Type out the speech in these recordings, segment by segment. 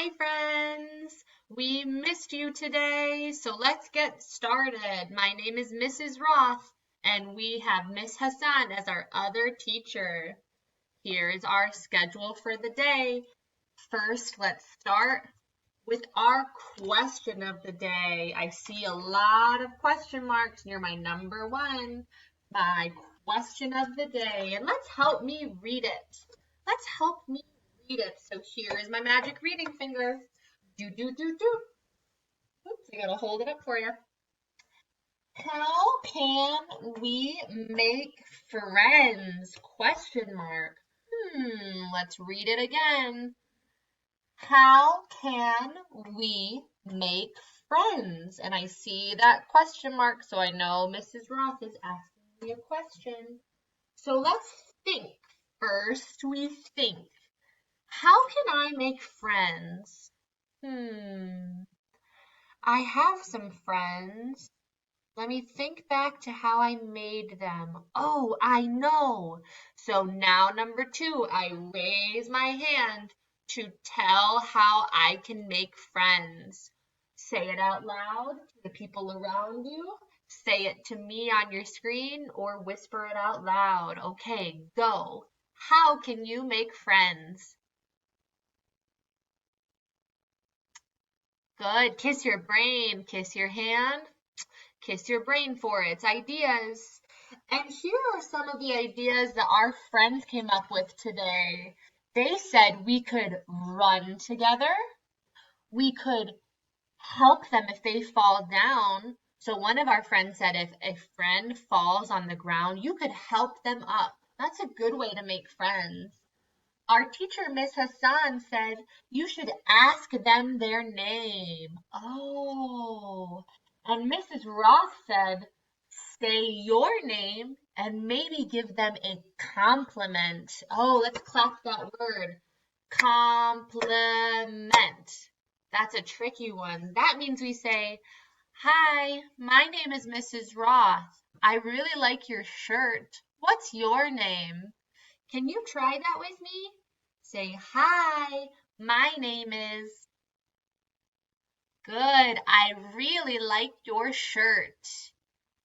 Hi, friends. We missed you today, so let's get started. My name is Mrs. Roth, and we have Miss Hassan as our other teacher. Here is our schedule for the day. First, let's start with our question of the day. I see a lot of question marks near my number one. My question of the day, and let's help me read it. Let's help me read it. So here is my magic reading finger. Do, do, do, do. Oops, I gotta hold it up for you. How can we make friends? Question mark. Let's read it again. How can we make friends? And I see that question mark, so I know Mrs. Roth is asking me a question. So let's think. First, we think. How can I make friends? I have some friends. Let me think back to how I made them. Oh, I know. So now number two, I raise my hand to tell how I can make friends. Say it out loud to the people around you. Say it to me on your screen or whisper it out loud. Okay, go. How can you make friends? Good. Kiss your brain. Kiss your hand. Kiss your brain for its ideas. And here are some of the ideas that our friends came up with today. They said we could run together. We could help them if they fall down. So one of our friends said if a friend falls on the ground, you could help them up. That's a good way to make friends. Our teacher, Miss Hassan, said you should ask them their name. Oh. And Mrs. Roth said, say your name and maybe give them a compliment. Oh, let's clap that word. Compliment. That's a tricky one. That means we say, hi, my name is Mrs. Roth. I really like your shirt. What's your name? Can you try that with me? Say, hi, my name is. Good, I really like your shirt.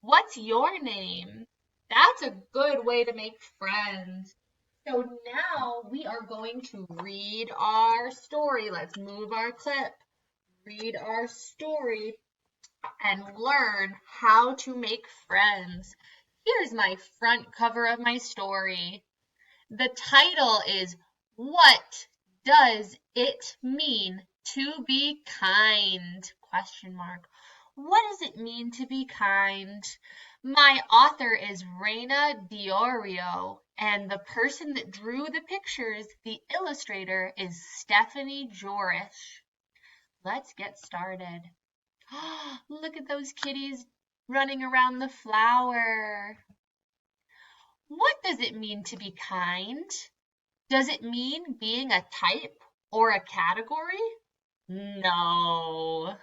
What's your name? That's a good way to make friends. So now we are going to read our story. Let's move our clip. Read our story and learn how to make friends. Here's my front cover of my story. The title is What Does It Mean to Be Kind? Question mark. What does it mean to be kind? My author is Reina Diorio, and the person that drew the pictures, the illustrator, is Stephanie Jorish. Let's get started. Look at those kitties running around the flower. What does it mean to be kind? Does it mean being a type or a category? No.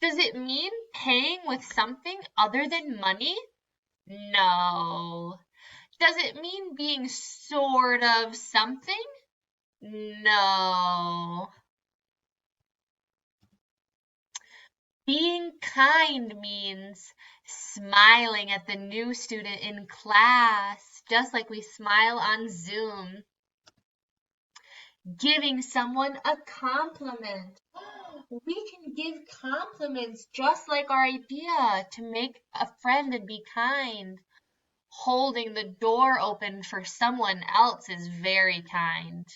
Does it mean paying with something other than money? No. Does it mean being sort of something? No. Being kind means smiling at the new student in class, just like we smile on Zoom. Giving someone a compliment. We can give compliments just like our idea to make a friend and be kind. Holding the door open for someone else is very kind.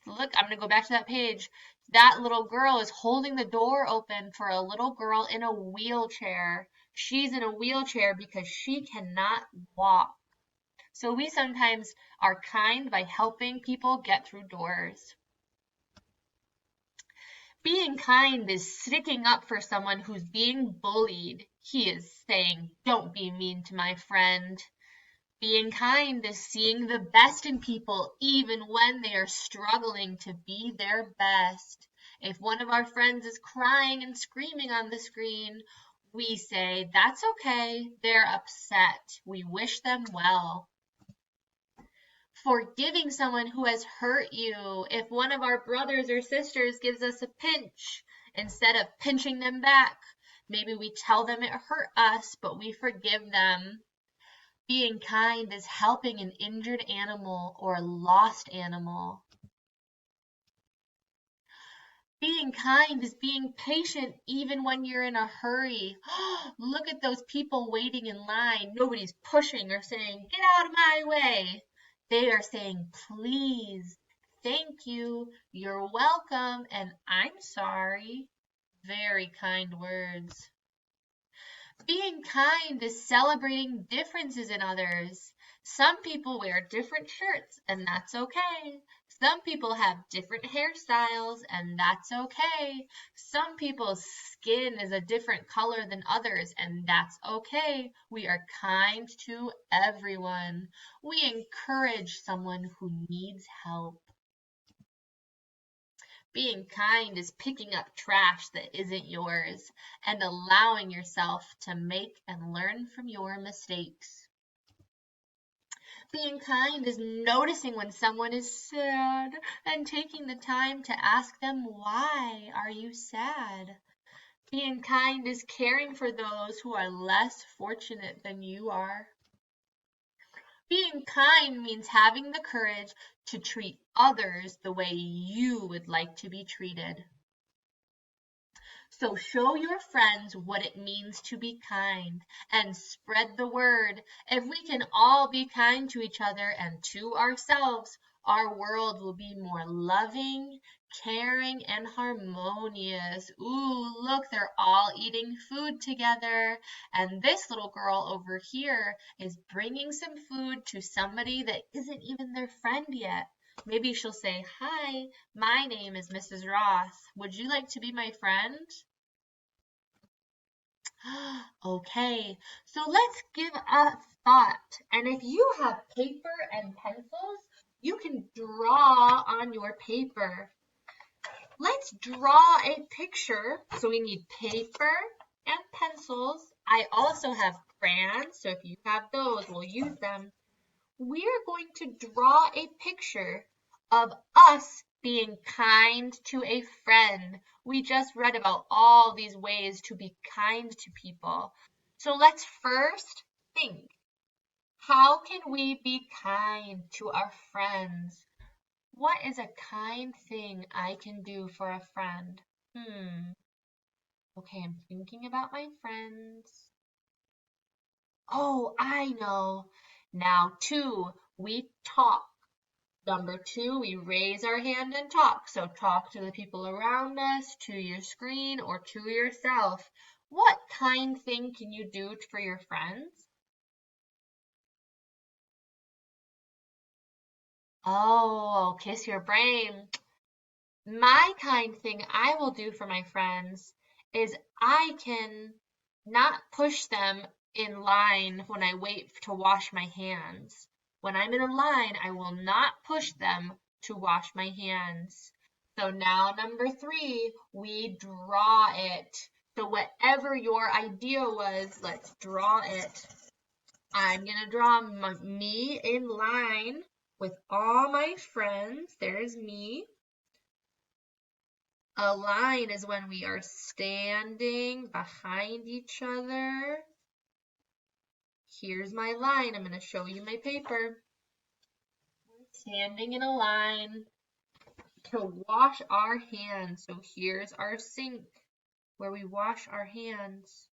Look, I'm going to go back to that page. That little girl is holding the door open for a little girl in a wheelchair. She's in a wheelchair because she cannot walk. So we sometimes are kind by helping people get through doors. Being kind is sticking up for someone who's being bullied. He is saying, don't be mean to my friend. Being kind is seeing the best in people even when they are struggling to be their best. If one of our friends is crying and screaming on the screen, we say, that's okay, they're upset. We wish them well. Forgiving someone who has hurt you. If one of our brothers or sisters gives us a pinch, instead of pinching them back, maybe we tell them it hurt us, but we forgive them. Being kind is helping an injured animal or a lost animal. Being kind is being patient even when you're in a hurry. Look at those people waiting in line. Nobody's pushing or saying, "Get out of my way." They are saying, "Please, thank you, you're welcome, and I'm sorry." Very kind words. Being kind is celebrating differences in others. Some people wear different shirts, and that's okay. Some people have different hairstyles, and that's okay. Some people's skin is a different color than others, and that's okay. We are kind to everyone. We encourage someone who needs help. Being kind is picking up trash that isn't yours and allowing yourself to make and learn from your mistakes. Being kind is noticing when someone is sad and taking the time to ask them, "Why are you sad?" Being kind is caring for those who are less fortunate than you are. Being kind means having the courage to treat others the way you would like to be treated. So show your friends what it means to be kind and spread the word. If we can all be kind to each other and to ourselves, our world will be more loving, caring, and harmonious. Ooh, look, they're all eating food together. And this little girl over here is bringing some food to somebody that isn't even their friend yet. Maybe she'll say, "Hi, my name is Mrs. Roth. Would you like to be my friend?" Okay, so let's give a thought. And if you have paper and pencils, you can draw on your paper. Let's draw a picture. So we need paper and pencils. I also have crayons, so if you have those, we'll use them. We're going to draw a picture of us being kind to a friend. We just read about all these ways to be kind to people. So let's first think, how can we be kind to our friends? What is a kind thing I can do for a friend? Okay, I'm thinking about my friends. Oh, I know. Now, 2, we talk. Number 2, we raise our hand and talk. So talk to the people around us, to your screen, or to yourself. What kind thing can you do for your friends? Oh, kiss your brain. My kind thing I will do for my friends is I can not push them in line when I wait to wash my hands. When I'm in a line, I will not push them to wash my hands. So now number 3, we draw it. So whatever your idea was, let's draw it. I'm going to draw me in line with all my friends. There's me. A line is when we are standing behind each other. Here's my line. I'm going to show you my paper. We're standing in a line to wash our hands. So here's our sink where we wash our hands.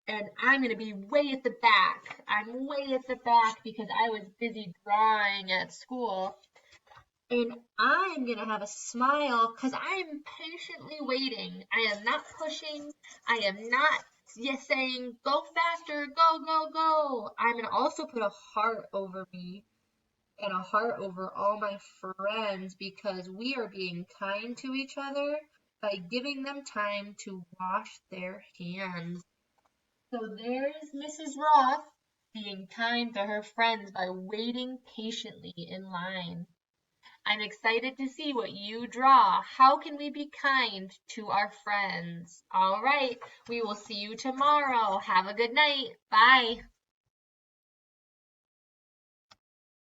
And I'm going to be way at the back. I'm way at the back because I was busy drawing at school. And I'm going to have a smile because I am patiently waiting. I am not pushing. I am not saying, "Go faster, go, go, go." I'm going to also put a heart over me and a heart over all my friends because we are being kind to each other by giving them time to wash their hands. So there's Mrs. Roth being kind to her friends by waiting patiently in line. I'm excited to see what you draw. How can we be kind to our friends? All right, we will see you tomorrow. Have a good night. Bye.